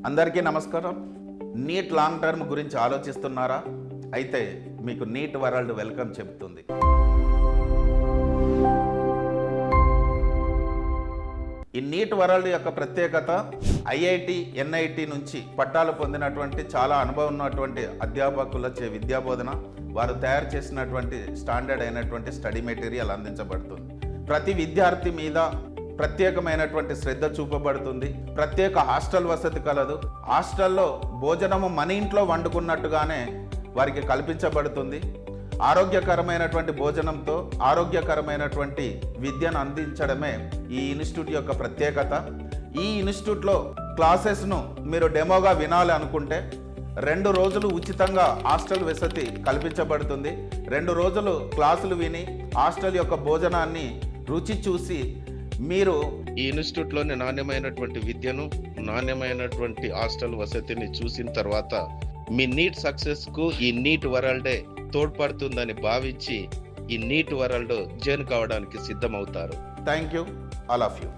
అందరికీ నమస్కారం. NEET long term గురించి ఆలోచిస్తున్నారా? అయితే మీకు నీట్ వరల్డ్ వెల్కమ్ చెబుతుంది. ఈ నీట్ వరల్డ్ యొక్క ప్రత్యేకత ఐఐటి, ఎన్ఐటి నుంచి పట్టాలు పొందినటువంటి చాలా అనుభవం ఉన్నటువంటి అధ్యాపకులచే విద్యాబోధన, వారు తయారు చేసినటువంటి స్టాండర్డ్ అయినటువంటి స్టడీ మెటీరియల్ అందించబడుతుంది. ప్రతి విద్యార్థి మీద ప్రత్యేకమైనటువంటి శ్రద్ధ చూపబడుతుంది. ప్రత్యేక హాస్టల్ వసతి కలదు. హాస్టల్లో భోజనము మన ఇంట్లో వండుకున్నట్టుగానే వారికి కల్పించబడుతుంది. ఆరోగ్యకరమైనటువంటి భోజనంతో ఆరోగ్యకరమైనటువంటి విద్యను అందించడమే ఈ ఇన్స్టిట్యూట్ యొక్క ప్రత్యేకత. ఈ ఇన్స్టిట్యూట్లో క్లాసెస్ను మీరు డెమోగా వినాలి అనుకుంటే 2 రోజులు ఉచితంగా హాస్టల్ వసతి కల్పించబడుతుంది. 2 రోజులు క్లాసులు విని హాస్టల్ యొక్క భోజనాన్ని రుచి చూసి మీరు ఈ ఇన్స్టిట్యూట్లోని నాణ్యమైనటువంటి విద్యను, నాణ్యమైనటువంటి హాస్టల్ వసతిని చూసిన తర్వాత మీ నీట్ సక్సెస్కు ఈ నీట్ వరల్డే తోడ్పడుతుందని భావించి ఈ నీట్ వరల్డ్ జాయిన్ కావడానికి సిద్ధమవుతారు. Thank you all of you.